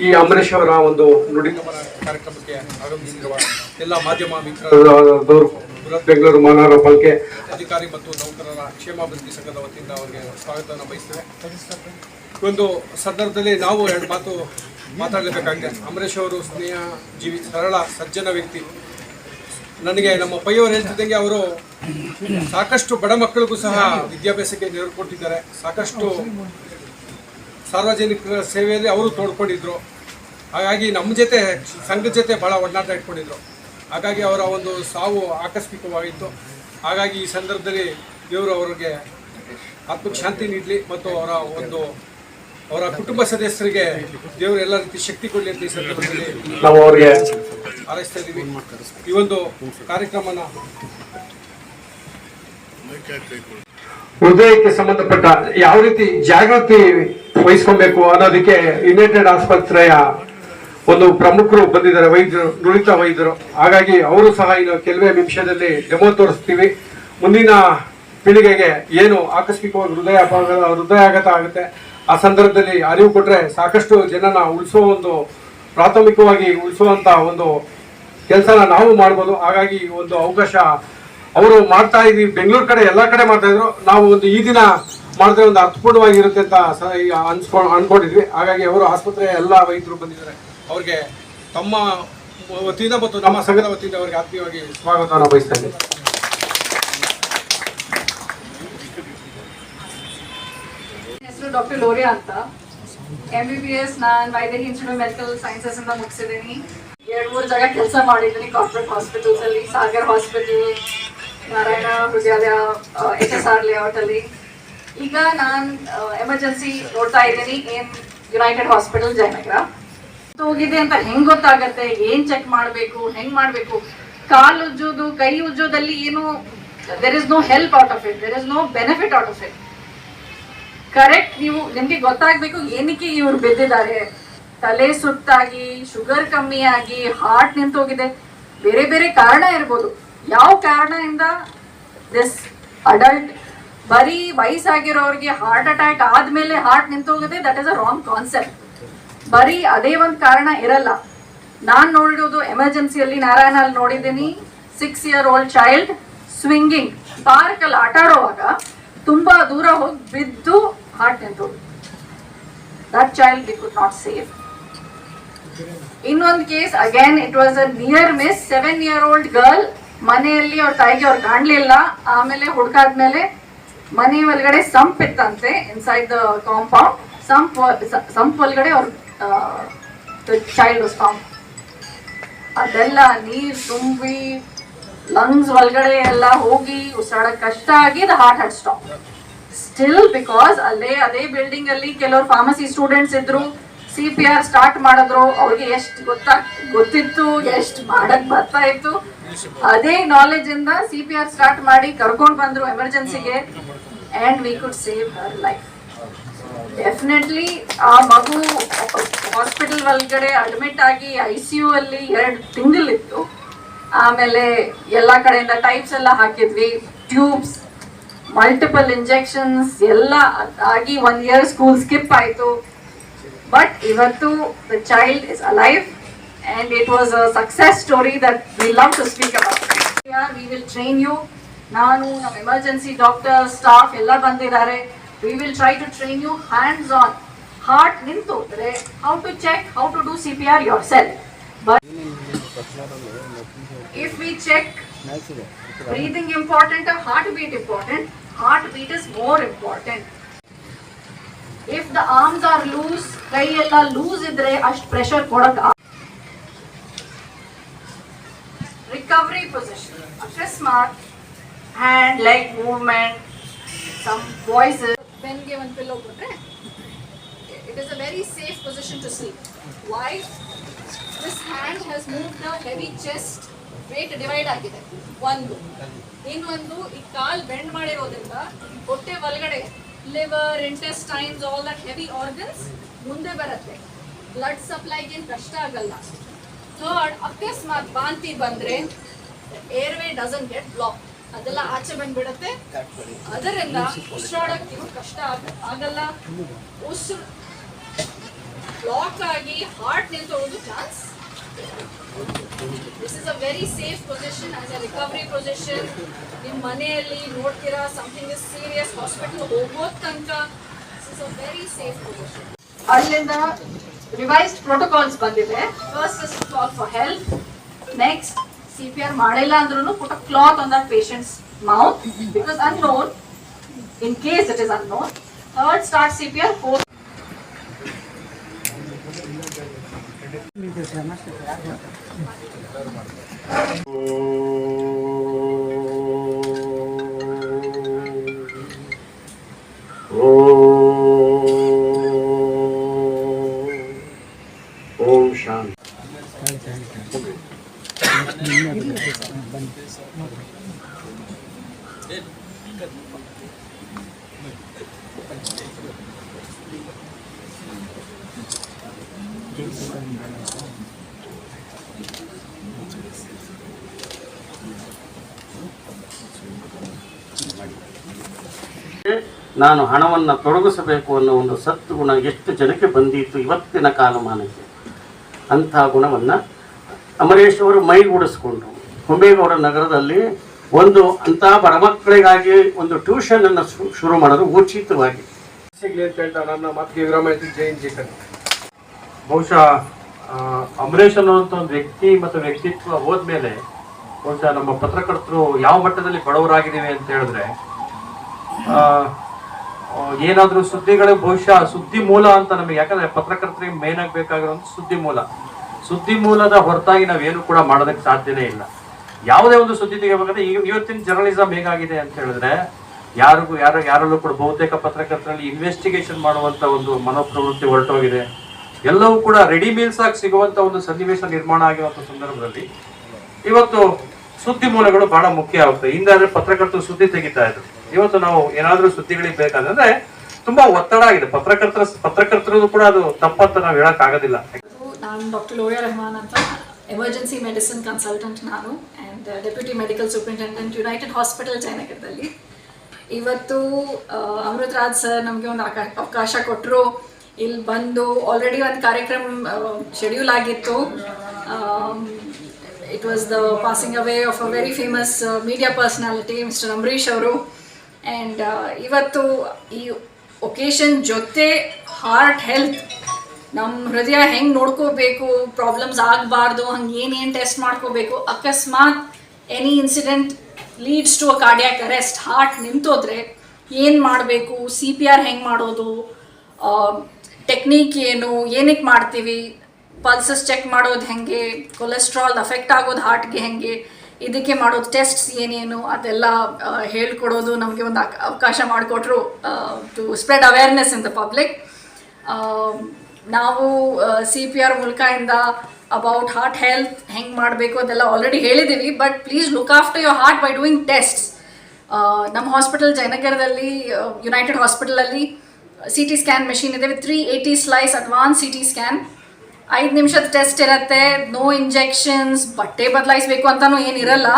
ಈ ಅಂಬರೀಷ್ ಅವರ ಒಂದು ನುಡಿ ಕಾರ್ಯಕ್ರಮಕ್ಕೆ ಆಗಮಿಸಿರುವ ಎಲ್ಲ ಮಾಧ್ಯಮ ಮಿತ್ರರು, ಬೆಂಗಳೂರು ಮಹಾನಗರ ಪಾಲಿಕೆ ಅಧಿಕಾರಿ ಮತ್ತು ನೌಕರರ ಕ್ಷೇಮಾಭಿವೃದ್ಧಿ ಸಂಘದ ವತಿಯಿಂದ ಅವರಿಗೆ ಸ್ವಾಗತವನ್ನು ಬಯಸ್ತೇವೆ. ಒಂದು ಸಂದರ್ಭದಲ್ಲಿ ನಾವು ಎರಡು ಮಾತು ಮಾತಾಡಲೇಬೇಕಾಗಿದೆ. ಅಂಬರೀಷ್ ಅವರು ಸ್ನೇಹ ಜೀವಿ, ಸರಳ ಸಜ್ಜನ ವ್ಯಕ್ತಿ. ನನಗೆ ನಮ್ಮ ಪೈಯವರು ಹೇಳ್ತಿದ್ದಂಗೆ ಅವರು ಸಾಕಷ್ಟು ಬಡ ಮಕ್ಕಳಿಗೂ ಸಹ ವಿದ್ಯಾಭ್ಯಾಸಕ್ಕೆ ನೆರವು ಕೊಟ್ಟಿದ್ದಾರೆ. ಸಾಕಷ್ಟು ಸಾರ್ವಜನಿಕರ ಸೇವೆಯಲ್ಲಿ ಅವರು ತೋಡ್ಕೊಂಡಿದ್ರು. ಹಾಗಾಗಿ ನಮ್ಮ ಜೊತೆ ಸಂಘದ ಜೊತೆ ಭಾಳ ಒಡನಾಟ ಇಟ್ಕೊಂಡಿದ್ರು. ಹಾಗಾಗಿ ಅವರ ಒಂದು ಸಾವು ಆಕಸ್ಮಿಕವಾಗಿತ್ತು. ಹಾಗಾಗಿ ಈ ಸಂದರ್ಭದಲ್ಲಿ ದೇವರು ಅವರಿಗೆ ಆತ್ಮಕ್ಕೆ ಶಾಂತಿ ನೀಡಲಿ ಮತ್ತು ಅವರ ಕುಟುಂಬ ಸದಸ್ಯರಿಗೆ ದೇವರು ಎಲ್ಲ ರೀತಿ ಶಕ್ತಿ ಕೊಡಲಿ ಅಂತ ಈ ಸಂದರ್ಭದಲ್ಲಿ ನಾವು ಅವರಿಗೆ ಹಾರೈಸ್ತಾ ಇದ್ದೀವಿ. ಈ ಒಂದು ಕಾರ್ಯಕ್ರಮನ ಹೃದಯಕ್ಕೆ ಸಂಬಂಧಪಟ್ಟ ಯಾವ ರೀತಿ ಜಾಗೃತಿ ವಹಿಸ್ಕೊಬೇಕು ಅನ್ನೋದಕ್ಕೆ ಯುನೈಟೆಡ್ ಆಸ್ಪತ್ರೆಯ ಒಂದು ಪ್ರಮುಖರು ಬಂದಿದ್ದಾರೆ, ವೈದ್ಯರು, ನುರಿತ ವೈದ್ಯರು. ಹಾಗಾಗಿ ಅವರು ಸಹ ಇನ್ನು ಕೆಲವೇ ನಿಮಿಷದಲ್ಲಿ ಡೆಮೋ ತೋರಿಸ್ತೀವಿ. ಮುಂದಿನ ಪೀಳಿಗೆಗೆ ಏನು ಆಕಸ್ಮಿಕವಾಗಿ ಹೃದಯಾಘಾತ ಆಗುತ್ತೆ, ಆ ಸಂದರ್ಭದಲ್ಲಿ ಅರಿವು ಕೊಟ್ಟರೆ ಸಾಕಷ್ಟು ಜನನ ಪ್ರಾಥಮಿಕವಾಗಿ ಉಳಿಸುವಂತ ಒಂದು ಕೆಲಸನ ನಾವು ಮಾಡ್ಬೋದು. ಹಾಗಾಗಿ ಒಂದು ಅವಕಾಶ ಅವರು ಮಾಡ್ತಾ ಇದೀವಿ. ಬೆಂಗಳೂರು ಕಡೆ ಎಲ್ಲ ಕಡೆ ಮಾಡ್ತಾ ಇದ್ರು. ನಾವು ಈ ದಿನ ಮಾಡಿದ್ರೆ ಒಂದು ಅರ್ಥಪೂರ್ಣವಾಗಿರುತ್ತೆ ಅಂತ ಅನ್ಕೊಂಡಿದ್ವಿ. ಹಾಗಾಗಿ ಅವರು ಆಸ್ಪತ್ರೆಯ ಎಲ್ಲ ವೈದ್ಯರು ಬಂದಿದ್ದಾರೆ. ಅವ್ರಿಗೆ ತಮ್ಮ ವತಿಯಿಂದ ಮತ್ತು ನಮ್ಮ ಸಂಘದ ವತಿಯಿಂದ ಅವರಿಗೆ ಆತ್ಮೀಯವಾಗಿ ಸ್ವಾಗತವನ್ನು ಬಯಸ್ತಾ ಇದ್ದೀವಿ. ಹೆಸರು ಡಾಕ್ಟರ್ ಲೋರಿಯಾ ಅಂತ. MBBS ನಾನು ವೈದ್ಯಕೀಯ ಇನ್ಸ್ಟಿಟ್ಯೂಟ್ ಮೆಡಿಕಲ್ ಸೈನ್ಸಸ್ ಇಂದ ಮುಗಿಸಿದ್ದೀನಿ. 2-3 ಜಾಗ ಕೆಲಸ ಮಾಡಿದ್ದೀನಿ. ಕಾರ್ಪೊರೇಟ್ ಹಾಸ್ಪಿಟಲ್ಸ್ ಅಲ್ಲಿ, Sagar hospital, Narayana Hrudayalaya, HSR layout ಅಲ್ಲಿ. ಈಗ ನಾನು ಎಮರ್ಜೆನ್ಸಿ ನೋಡ್ತಾ ಇದ್ದೀನಿ ಯುನೈಟೆಡ್ ಹಾಸ್ಪಿಟಲ್ ಜಯನಗರ. ಹೋಗಿದೆ ಅಂತ ಹೆಂಗ್ ಗೊತ್ತಾಗತ್ತೆ, ಏನ್ ಚೆಕ್ ಮಾಡಬೇಕು, ಹೆಂಗ್ ಮಾಡಬೇಕು? ಕಾಲು ಉಜ್ಜೋದು, ಕೈ ಉಜ್ಜೋದಲ್ಲಿ ಏನು, there is no help out of it, there is no benefit out of it. Correct ನಿಮ್ಗೆ ಗೊತ್ತಾಗ್ಬೇಕು ಏನಕ್ಕೆ ಇವ್ರು ಬಿದ್ದಿದ್ದಾರೆ. ತಲೆ ಸುತ್ತಾಗಿ, ಶುಗರ್ ಕಮ್ಮಿ ಆಗಿ, ಹಾರ್ಟ್ ನಿಂತೋಗಿದೆ, ಬೇರೆ ಬೇರೆ ಕಾರಣ ಇರ್ಬೋದು. ಯಾವ ಕಾರಣದಿಂದ ದಿಸ್ ಅಡಲ್ಟ್, ಬರೀ ವಯಸ್ಸಾಗಿರೋರಿಗೆ ಹಾರ್ಟ್ ಅಟ್ಯಾಕ್ ಆದ್ಮೇಲೆ ಹಾರ್ಟ್ ನಿಂತೋಗುತ್ತೆ, that is a wrong concept. ಬರೀ ಅದೇ ಒಂದು ಕಾರಣ ಇರಲ್ಲ. ನಾನ್ ನೋಡಿರೋದು ಎಮರ್ಜೆನ್ಸಿಯಲ್ಲಿ ನಾರಾಯಣಲ್ಲಿ ನೋಡಿದ್ದೀನಿ. 6 year old child swinging park ಅಲ್ಲಿ ಆಟ ಆಡುವಾಗ ತುಂಬಾ ದೂರ ಹೋಗಿ ಬಿದ್ದು ಹಾರ್ಟ್ ನಿಂತೋದು. That child we could not save. ಇನ್ನೊಂದು case again it was a near miss. 7 year old girl ಮನೆಯಲ್ಲಿ ಅವ್ರ ತಾಯಿಗೆ ಅವ್ರು ಕಾಣ್ಲಿಲ್ಲ. ಆಮೇಲೆ ಹುಡುಕಾದ್ಮೇಲೆ ಮನೆ ಒಳಗಡೆ ಸಂಪ್ ಇತ್ತಂತೆ, ಇನ್ಸೈಡ್ ದ ಕಾಂಪೌಂಡ್. ಸಂಪ್ ಒಳಗಡೆ ಅವ್ರ ಚೈಲ್ಡ್ ವಾಸ್ ಫೌಂಡ್. ಅದೆಲ್ಲ ನೀರ್ ತುಂಬಿ ಲಂಗ್ಸ್ ಒಳಗಡೆ ಎಲ್ಲ ಹೋಗಿ ಉಸಿರಾಡಕ್ ಕಷ್ಟ ಆಗಿ the heart had stop. Still because ಅದೇ ಬಿಲ್ಡಿಂಗ್ ಅಲ್ಲಿ ಕೆಲವರು ಫಾರ್ಮಸಿ ಸ್ಟೂಡೆಂಟ್ಸ್ ಇದ್ರು. CPR ಸ್ಟಾರ್ಟ್ ಮಾಡಿದ್ರು. ಅವ್ರಿಗೆ ಎಷ್ಟು ಗೊತ್ತಿತ್ತು, ಎಷ್ಟು ಮಾಡಕ್ ಬರ್ತಾ ಇತ್ತು, ಅದೇ ನಾಲೆಜ್ ಇಂದ CPR ಸ್ಟಾರ್ಟ್ ಮಾಡಿ ಕರ್ಕೊಂಡ್ ಬಂದ್ರು ಎಮರ್ಜೆನ್ಸಿಗೆ. And we could save her life. Definitely ಆ ಮಗು ಹಾಸ್ಪಿಟಲ್ ಒಳಗಡೆ ಅಡ್ಮಿಟ್ ಆಗಿ ICU ಅಲ್ಲಿ 2 ತಿಂಗಳಿತ್ತು. ಆಮೇಲೆ ಎಲ್ಲ ಕಡೆಯಿಂದ ಟೈಪ್ಸ್ ಎಲ್ಲ ಹಾಕಿದ್ವಿ, ಟ್ಯೂಬ್ಸ್, ಮಲ್ಟಿಪಲ್ ಇಂಜೆಕ್ಷನ್ಸ್ ಎಲ್ಲ ಆಗಿ 1 year ಸ್ಕೂಲ್ ಸ್ಕಿಪ್ ಆಯ್ತು. ಬಟ್ ಇವತ್ತು the child is alive and it was a success story that we love to speak about. We will train you. ನಾನು ನಮ್ಮ ಎಮರ್ಜೆನ್ಸಿ ಡಾಕ್ಟರ್ ಸ್ಟಾಫ್ ಎಲ್ಲ ಬಂದಿದ್ದಾರೆ. We will try to train you hands on. Heart ನಿಂತೋದ್ರೆ how to check, how to do CPR yourself. But if we check breathing important or heartbeat important, heartbeat is more important. If the arms are loose, ಕೈ ಎಲ್ಲ loose ಇದ್ರೆ ಅಷ್ಟು pressure ಕೊಡಕ್. Recovery position, ಅಕಸ್ಮಾತ್ hand leg movement, some voices, ಬೆನ್ಗೆ ಒಂದು pillow ಕೊಟ್ರೆ it is a very safe position to sleep. Why? This hand has moved the heavy chest, weight divide ಆಗಿದೆ. ಇನ್ನೊಂದು ಈ ಕಾಲ್ ಬೆಂಡ್ ಮಾಡಿರೋದ್ರಿಂದ ಹೊಟ್ಟೆ ಒಳಗಡೆ liver, intestines, all that heavy organs ಮುಂದೆ ಬರುತ್ತೆ. ಬ್ಲಡ್ ಸಪ್ಲೈಗೆ ಕಷ್ಟ ಆಗಲ್ಲ. ಥರ್ಡ್, ಅಕಸ್ಮಾತ್ ವಾಂತಿ ಬಂದ್ರೆ ಏರ್ವೇ ಡಸಂಟ್ ಗೆಟ್ ಬ್ಲಾಕ್, ಅದೆಲ್ಲ ಆಚೆ ಬಂದ್ಬಿಡುತ್ತೆ. ಅದರಿಂದ ಉಸಿರಾಡಕ್ಕೆ ಕಷ್ಟ ಆಗಲ್ಲ. ಬ್ಲಾಕ್ ಆಗಿ ಹಾರ್ಟ್ ನಿಂತೋಗೋದು chance. This is a very safe position as a recovery position. ನಿಮ್ಮ ಮನೆಯಲ್ಲಿ ನೋಡ್ತೀರಾ ಸಮಥಿಂಗ್ ಇಸ್ ಸೀರಿಯಸ್, ಹಾಸ್ಪಿಟಲ್ ಹೋಗೋ ತನಕ this is a very safe position. ಅಲ್ಲಿಂದ ರಿವೈಸ್ಡ್ ಪ್ರೋಟೋಕಾಲ್ಸ್ ಬಂದಿದೆ. First is call for help. Next CPR ಮಾಡಿಲ್ಲ ಅಂದ್ರೂ put a cloth on that patient's mouth because unknown, in case it is unknown. Third, start CPR. Fourth, Om Shanti. ನಾನು ಹಣವನ್ನು ತೊಡಗಿಸಬೇಕು ಅನ್ನೋ ಒಂದು ಸದ್ಗುಣ ಎಷ್ಟು ಜನಕ್ಕೆ ಬಂದಿತ್ತು ಇವತ್ತಿನ ಕಾಲಮಾನಕ್ಕೆ. ಅಂಥ ಗುಣವನ್ನು ಅಮರೇಶ್ ಅವರು ಮೈಗೂಡಿಸ್ಕೊಂಡ್ರು. ಹೊಂಬೇಗೌಡ ನಗರದಲ್ಲಿ ಒಂದು ಅಂಥ ಬಡ ಮಕ್ಕಳಿಗಾಗಿ ಒಂದು ಟ್ಯೂಷನನ್ನು ಶುರು ಮಾಡಿದ್ರು ಉಚಿತವಾಗಿ. ಸಿಗ್ಲಿ ಅಂತ ಹೇಳ್ತಾ ನನ್ನ ಮಾತಿಗೆ ವಿರಾಮ ಇತ್ತು. ಜೈನ್ ಜೇಕರ್. ಬಹುಶಃ ಅಮರೇಶ್ ಅನ್ನುವಂಥ ಒಂದು ವ್ಯಕ್ತಿ ಮತ್ತು ವ್ಯಕ್ತಿತ್ವ ಹೋದ್ಮೇಲೆ ಬಹುಶಃ ನಮ್ಮ ಪತ್ರಕರ್ತರು ಯಾವ ಮಟ್ಟದಲ್ಲಿ ಬಡವರಾಗಿದ್ದೀವಿ ಅಂತ ಹೇಳಿದ್ರೆ, ಏನಾದರೂ ಸುದ್ದಿಗಳು ಬಹುಶಃ ಸುದ್ದಿ ಮೂಲ ಅಂತ ನಮಗೆ, ಯಾಕಂದ್ರೆ ಪತ್ರಕರ್ತರಿಗೆ ಮೇನ್ ಆಗಿ ಬೇಕಾಗಿರೋದು ಸುದ್ದಿ ಮೂಲದ ಹೊರತಾಗಿ ನಾವೇನು ಕೂಡ ಮಾಡೋದಕ್ಕೆ ಸಾಧ್ಯನೇ ಇಲ್ಲ. ಯಾವುದೇ ಒಂದು ಸುದ್ದಿ ತೆಗಿಬೇಕಂದ್ರೆ ಇವತ್ತಿನ ಜರ್ನಲಿಸಮ್ ಹೇಗಾಗಿದೆ ಅಂತ ಹೇಳಿದ್ರೆ, ಯಾರಲ್ಲೂ ಕೂಡ ಬಹುತೇಕ ಪತ್ರಕರ್ತರಲ್ಲಿ ಇನ್ವೆಸ್ಟಿಗೇಷನ್ ಮಾಡುವಂತ ಒಂದು ಮನೋಪ್ರವೃತ್ತಿ ಹೊರಟೋಗಿದೆ. ಎಲ್ಲವೂ ಕೂಡ ರೆಡಿ ಮೀಲ್ಸ್ ಆಗಿ ಸಿಗುವಂತ ಒಂದು ಸನ್ನಿವೇಶ ನಿರ್ಮಾಣ ಆಗಿರುವಂತ ಸಂದರ್ಭದಲ್ಲಿ ಇವತ್ತು ಸುದ್ದಿ ಮೂಲಗಳು ಬಹಳ ಮುಖ್ಯ ಆಗುತ್ತೆ. ಹಿಂದಾದ್ರೆ ಪತ್ರಕರ್ತರು ಸುದ್ದಿ ತೆಗಿತಾ ಇದ್ರು. ಇವತ್ತು ನಾವು ಏನಾದ್ರೂ ಸುದ್ದಿಗಳಿಗೆ ಬೇಕಾದ್ರೆ ತುಂಬಾ ಒತ್ತಡ ಆಗಿದೆ. ಪತ್ರಕರ್ತರು ಕೂಡ ಅದು ತಪ್ಪಂತ ನಾವು ಹೇಳಕ್ ಆಗೋದಿಲ್ಲ. ನಾನು ಡಾಕ್ಟರ್ ಲೋರಿಯಾ ರೆಹಮಾನ್ ಅಂತ, ಎಮರ್ಜೆನ್ಸಿ ಮೆಡಿಸಿನ್ ಕನ್ಸಲ್ಟೆಂಟ್ ನಾನು, and deputy medical superintendent united hospital ಜಯನಗರದಲ್ಲಿ. ಇವತ್ತು ಅಮೃತ್ ರಾಜ್ ಸರ್ ನಮಗೆ ಒಂದು ಅವಕಾಶ ಕೊಟ್ಟರು. ಇಲ್ಲಿ ಬಂದು ಆಲ್ರೆಡಿ ಒಂದು ಕಾರ್ಯಕ್ರಮ ಶೆಡ್ಯೂಲ್ ಆಗಿತ್ತು. It was the passing away of a very famous media personality mister Ambareesh ಅವರು. ಆ್ಯಂಡ್ ಇವತ್ತು ಈ ಒಕೇಶನ್ ಜೊತೆ ಹಾರ್ಟ್ ಹೆಲ್ತ್, ನಮ್ಮ ಹೃದಯ ಹೆಂಗೆ ನೋಡ್ಕೋಬೇಕು, ಪ್ರಾಬ್ಲಮ್ಸ್ ಆಗಬಾರ್ದು, ಹಂಗೆ ಏನೇನು ಟೆಸ್ಟ್ ಮಾಡ್ಕೋಬೇಕು, ಅಕಸ್ಮಾತ್ any incident leads to a cardiac arrest, heart ನಿಂತೋದ್ರೆ ಏನು ಮಾಡಬೇಕು, CPR ಹೆಂಗೆ ಮಾಡೋದು, ಟೆಕ್ನಿಕ್ ಏನು, ಏನಕ್ಕೆ ಮಾಡ್ತೀವಿ, ಪಲ್ಸಸ್ ಚೆಕ್ ಮಾಡೋದು ಹೆಂಗೆ, ಕೊಲೆಸ್ಟ್ರಾಲ್ ಅಫೆಕ್ಟ್ ಆಗೋದು ಹಾರ್ಟ್ಗೆ ಹೆಂಗೆ, ಇದಕ್ಕೆ ಮಾಡೋದು ಟೆಸ್ಟ್ಸ್ ಏನೇನು ಅದೆಲ್ಲ ಹೇಳ್ಕೊಡೋದು ನಮಗೆ ಒಂದು ಅವಕಾಶ ಮಾಡಿಕೊಟ್ರು to spread awareness in the public. ನಾವು CPR ಮೂಲಕದಿಂದ ಅಬೌಟ್ ಹಾರ್ಟ್ ಹೆಲ್ತ್ ಹೆಂಗೆ ಮಾಡಬೇಕು ಅದೆಲ್ಲ ಆಲ್ರೆಡಿ ಹೇಳಿದ್ದೀವಿ. But please look after your heart by doing tests. ನಮ್ಮ ಹಾಸ್ಪಿಟಲ್ ಜಯನಗರದಲ್ಲಿ ಯುನೈಟೆಡ್ ಹಾಸ್ಪಿಟಲಲ್ಲಿ CT ಸ್ಕ್ಯಾನ್ ಮೆಷಿನ್ ಇದೆ with 380 slice advance CT scan. 5 ನಿಮಿಷದ ಟೆಸ್ಟ್ ಇರುತ್ತೆ. ನೋ ಇಂಜೆಕ್ಷನ್ಸ್, ಬಟ್ಟೆ ಬದಲಾಯಿಸಬೇಕು ಅಂತಲೂ ಏನಿರಲ್ಲ.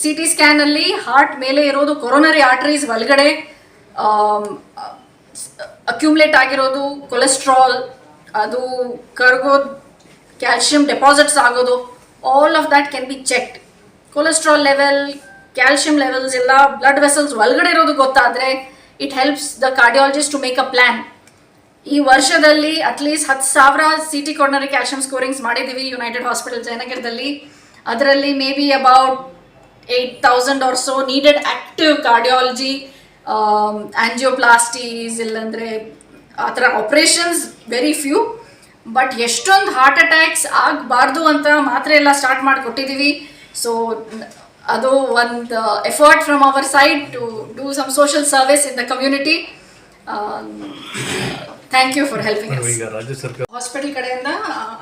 CT ಸ್ಕ್ಯಾನಲ್ಲಿ ಹಾರ್ಟ್ ಮೇಲೆ ಇರೋದು ಕೊರೋನರಿ ಆರ್ಟರೀಸ್ ಒಳಗಡೆ ಅಕ್ಯುಮುಲೇಟ್ ಆಗಿರೋದು ಕೊಲೆಸ್ಟ್ರಾಲ್, ಅದು ಕರ್ಗೋದು, ಕ್ಯಾಲ್ಶಿಯಂ ಡೆಪಾಸಿಟ್ಸ್ ಆಗೋದು, all of that can be checked. Cholesterol level, calcium levels ಎಲ್ಲ ಬ್ಲಡ್ ವೆಸಲ್ಸ್ ಒಳಗಡೆ ಇರೋದು ಗೊತ್ತಾದರೆ it helps the cardiologist to make a plan. ಈ ವರ್ಷದಲ್ಲಿ at least 10,000 CT coronary calcium scorings ಮಾಡಿದ್ದೀವಿ ಯುನೈಟೆಡ್ ಹಾಸ್ಪಿಟಲ್ ಜಯನಗರದಲ್ಲಿ. ಅದರಲ್ಲಿ maybe about 8,000 or so needed active cardiology, angioplasties, ಇಲ್ಲಾಂದರೆ ಆ ಥರ ಆಪ್ರೇಷನ್ಸ್ ವೆರಿ ಫ್ಯೂ. ಬಟ್ ಎಷ್ಟೊಂದು ಹಾರ್ಟ್ ಅಟ್ಯಾಕ್ಸ್ ಆಗಬಾರ್ದು ಅಂತ ಮಾತ್ರೆ ಎಲ್ಲ ಸ್ಟಾರ್ಟ್ ಮಾಡಿಕೊಟ್ಟಿದ್ದೀವಿ. ಸೊ ಅದು ಒಂದು effort from our side to do some social service in the community. Thank you for helping us. Hospital ಕಡೆಯಿಂದ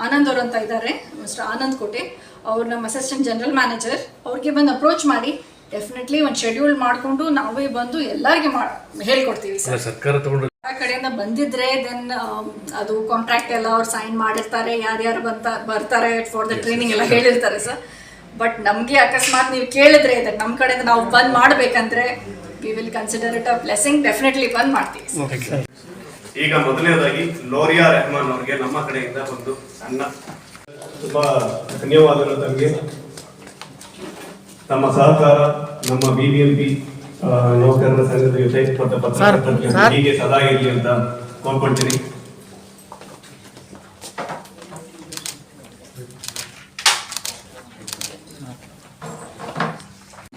ಆನಂದ್ ಅವರು ಅಂತ ಇದ್ದಾರೆ, ಮಿಸ್ಟರ್ ಆನಂದ್ ಕೋಟೆ, ಅವ್ರು ನಮ್ಮ ಅಸಿಸ್ಟೆಂಟ್ ಜನರಲ್ ಮ್ಯಾನೇಜರ್. ಅವ್ರಿಗೆ ಬಂದು ಅಪ್ರೋಚ್ ಮಾಡಿ ಡೆಫಿನೆಟ್ಲಿ ಒಂದು ಶೆಡ್ಯೂಲ್ ಮಾಡಿಕೊಂಡು ನಾವೇ ಬಂದು ಎಲ್ಲರಿಗೆ ಹೇಳ್ಕೊಡ್ತೀವಿ ಸರ್. ಆ ಕಡೆಯಿಂದ ಬಂದಿದ್ರೆ ದೆನ್ ಅದು ಕಾಂಟ್ರಾಕ್ಟ್ ಎಲ್ಲ ಅವ್ರು ಸೈನ್ ಮಾಡಿರ್ತಾರೆ, ಯಾರ್ಯಾರು ಬರ್ತಾರೆ ಫಾರ್ ದ ಟ್ರೈನಿಂಗ್ ಎಲ್ಲ ಹೇಳಿರ್ತಾರೆ ಸರ್. ಬಟ್ ನಮಗೆ ಅಕಸ್ಮಾತ್ ನೀವು ಕೇಳಿದ್ರೆ ಇದಕ್ಕೆ ನಮ್ಮ ಕಡೆಯಿಂದ ನಾವು ಬಂದ್ ಮಾಡಬೇಕಂದ್ರೆ we will consider it a blessing. Definitely ಬಂದ್ ಮಾಡ್ತೀವಿ. ಈಗ ಮೊದಲನೇದಾಗಿ ಲೋರಿಯಾ ರೆಹಮಾನ್ ಅವರಿಗೆ ನಮ್ಮ ಕಡೆಯಿಂದ ಒಂದು ಸಣ್ಣ ತುಂಬಾ ಧನ್ಯವಾದಗಳು ತಮಗೆ. ತಮ್ಮ ಸಹಕಾರ ನಮ್ಮ ಬಿಬಿಎಂಪಿ ನೌಕರರ ಸಂಘದ ಜೊತೆ ಮತ್ತು ಪತ್ರಕರ್ತರ ಹೀಗೆ ಸದಾ ಇರಲಿ ಅಂತ ಕೋರ್ಕೊಳ್ತೀನಿ.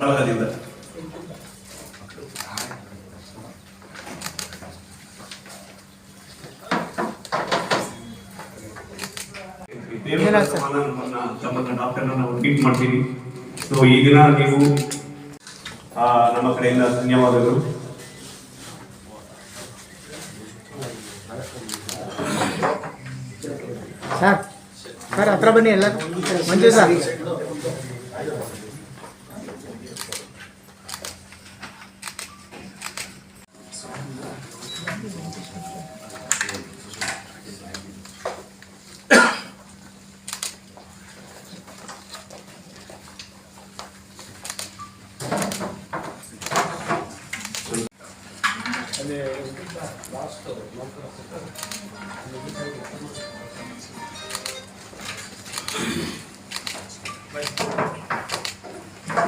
ಬಳಗದಿಂದ ನಮ್ಮನ್ನ ಡಾಕ್ಟರ್ನ ನಾವು ಟ್ರೀಟ್ ಮಾಡ್ತೀವಿ. ಸೊ ಈ ದಿನ ನೀವು ನಮ್ಮ ಕಡೆಯಿಂದ ಧನ್ಯವಾದಗಳು. ಸರ್ ಸರ್ ಹತ್ರ ಬನ್ನಿ ಎಲ್ಲ ಮಂಜು ಸರ್.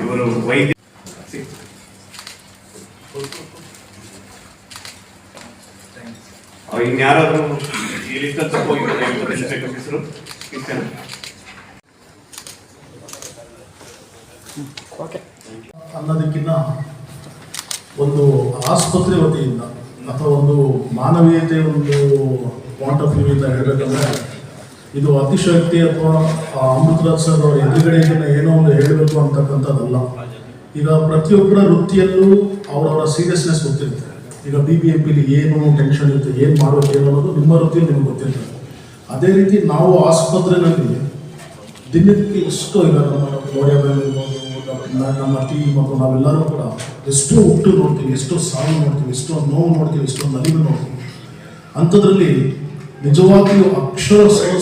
ಇವರು ವೈದ್ಯ ಇನ್ಯಾರಾದ್ರೂ ಈ ಲಿಸ್ಟ್ ತಪ್ಪೋಗಿರ್ಬೇಕು ಹೆಸರು ಅನ್ನೋದಕ್ಕಿಂತ ಒಂದು ಆಸ್ಪತ್ರೆ ವತಿಯಿಂದ ಅಥವಾ ಒಂದು ಮಾನವೀಯತೆ ಒಂದು ಪಾಯಿಂಟ್ ಆಫ್ ವ್ಯೂ ಇಂದ ಹೇಳಬೇಕಂದ್ರೆ ಇದು ಅತಿಶಯೋಕ್ತಿ ಅಥವಾ ಅಮೃತರಾಜ್ ಸರ್ ಅವರ ಎದುರುಗಡೆಗಿನ ಏನೋ ಒಂದು ಹೇಳಬೇಕು ಅಂತಕ್ಕಂಥದ್ದಲ್ಲ. ಈಗ ಪ್ರತಿಯೊಬ್ಬರ ವೃತ್ತಿಯಲ್ಲೂ ಅವರವರ ಸೀರಿಯಸ್ನೆಸ್ ಗೊತ್ತಿರುತ್ತೆ. ಈಗ BBMPಲಿ ಏನು ಟೆನ್ಷನ್ ಇರುತ್ತೆ, ಏನು ಮಾಡಬೇಕು ಏನು ಅನ್ನೋದು ನಿಮ್ಮ ವೃತ್ತಿಯಲ್ಲಿ ನಿಮ್ಗೆ ಗೊತ್ತಿರ್ತದೆ. ಅದೇ ರೀತಿ ನಾವು ಆಸ್ಪತ್ರೆಯಲ್ಲಿ ದಿನಕ್ಕೆ ಎಷ್ಟು ಈಗ ನಮ್ಮ ಟೀಮ್ ಮತ್ತು ನಾವೆಲ್ಲರೂ ಕೂಡ ಎಷ್ಟೋ ಹುಟ್ಟು ನೋಡ್ತೀವಿ, ಎಷ್ಟೋ ಸಾವು ನೋಡ್ತೀವಿ, ಎಷ್ಟೋ ನೋವು ನೋಡ್ತೀವಿ, ಎಷ್ಟೋ ನಲಿವು ನೋಡ್ತೀವಿ. ಅಂಥದ್ರಲ್ಲಿ ನಿಜವಾಗಿಯೂ ಅಕ್ಷರ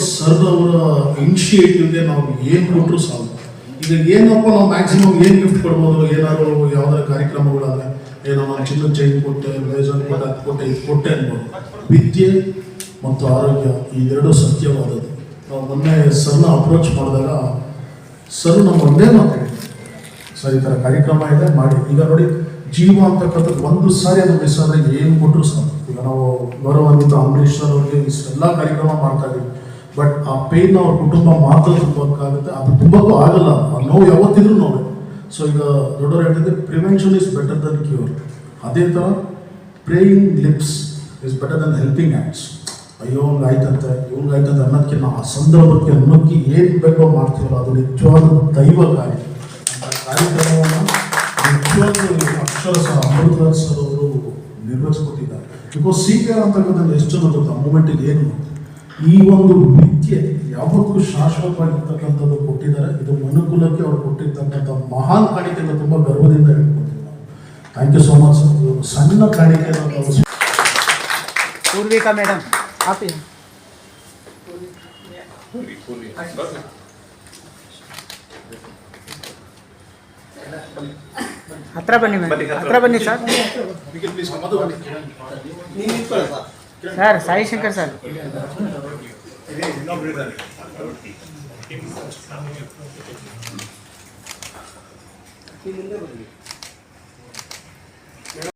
ಸರ್ ಅವರ ಇನಿಷಿಯೇಟಿವ್ಗೆ ನಾವು ಏನು ಕೊಟ್ಟರು ಸಾಕು. ಈಗ ಏನಪ್ಪ ನಾವು ಮ್ಯಾಕ್ಸಿಮಮ್ ಏನು ಗಿಫ್ಟ್ ಕೊಡ್ಬೋದು, ಏನಾದ್ರು ಯಾವುದಾದ್ರು ಕಾರ್ಯಕ್ರಮಗಳಾದರೆ ಏನೋ ನಾನು ಚಿನ್ನದ ಚೈನ್ ಕೊಟ್ಟೆ, ರೇಜರ್ ಕೊಟ್ಟೆ, ಅದು ಕೊಟ್ಟೆ, ಇದು ಕೊಟ್ಟೆ ಅನ್ಬೋದು. ವಿದ್ಯೆ ಮತ್ತು ಆರೋಗ್ಯ ಈ ಎರಡೂ ಸತ್ಯವಾದದ್ದು. ನಾವು ಮೊನ್ನೆ ಸರ್ನ ಅಪ್ರೋಚ್ ಮಾಡಿದಾಗ ಸರ್ ನಮ್ಮ ಒಂದೇ ಮಾತಾಡಿ, ಸರ್ ಈ ಥರ ಕಾರ್ಯಕ್ರಮ ಇದೆ ಮಾಡಿ. ಈಗ ನೋಡಿ ಜೀವ ಅಂತಕ್ಕಂಥದ್ದು ಒಂದು ಸಾರಿ ಅದು ಮಿಸ್ ಆದರೆ ಏನು ಕೊಟ್ಟರು ಸಾಕು. ಈಗ ನಾವು ಗೌರವಾನ್ವಿತ ಅಂಬರೀಶ್ ಸರ್ ಅವ್ರಿಗೆ ಇಷ್ಟೆಲ್ಲ ಕಾರ್ಯಕ್ರಮ ಮಾಡ್ತಾ ಇದ್ದೀವಿ, ಬಟ್ ಆ ಪೇನ್ ಅವ್ರ ಕುಟುಂಬ ಮಾತ್ರ ತುಂಬಕ್ಕಾಗುತ್ತೆ, ಅದು ತುಂಬಕ್ಕೂ ಆಗಲ್ಲ. ಆ ನೋವು ಯಾವತ್ತಿದ್ರೂ ನೋವು. ಸೊ ಈಗ ದೊಡ್ಡವ್ರು ಹೇಳ್ತಿದ್ದೆ prevention is better than cure. ಅದೇ ಥರ praying lips is better than helping hands. ಅಯ್ಯೋ ಹಂಗಾಯ್ತಂತೆ ಇವ್ನಿಗಾಯ್ತಂತೆ ಅನ್ನೋದಕ್ಕಿಂತ ಆ ಸಂದರ್ಭಕ್ಕೆ ಅನ್ನೋಕ್ಕೆ ಏನು ಬೇಕೋ ಮಾಡ್ತೀವಲ್ಲ ಅದು ನಿಜವಾದ ದೈವ ಕಾರ್ಯ. ಅಂತ ಕಾರ್ಯಕ್ರಮವನ್ನು ನಿಜವಾಗ್ಲೂ ಅಕ್ಷರ ಸಹ ಅಮೃತರಾಜ್ ಸರ್ ಅವರು ನಿರ್ವಹಿಸ್ಕೊಟ್ಟಿದ್ದಾರೆ. ಬಿಕಾಸ್ CPR ಅಂತಕ್ಕಂಥದ್ದು ಎಷ್ಟು ಗೊತ್ತಾ ಮೂಮೆಂಟಿಗೆ ಏನು ಈ ಒಂದು ವಿದ್ಯೆ ಯಾವತ್ತೂ ಶಾಶ್ವತವಾಗಿರ್ತಕ್ಕಂಥದ್ದು ಕೊಟ್ಟಿದ್ದಾರೆ. ಇದು ಮನುಕುಲಕ್ಕೆ ಅವ್ರು ಕೊಟ್ಟಿರ್ತಕ್ಕಂಥ ಮಹಾನ್ ಕಾಣಿಕೆಯನ್ನು ತುಂಬ ಗರ್ವದಿಂದ ಹೇಳ್ಕೊಡ್ತೀವಿ ನಾವು. Thank you so much sir. ಸಣ್ಣ ಕಾಣಿಕೆ ಪೂರ್ವಿಕಾ ಮೇಡಮ್ ಆಪಿ ಹತ್ರ ಬನ್ನಿ ಮೇಡಮ್, ಹತ್ರ ಬನ್ನಿ sir. Sir Sai Shankar sir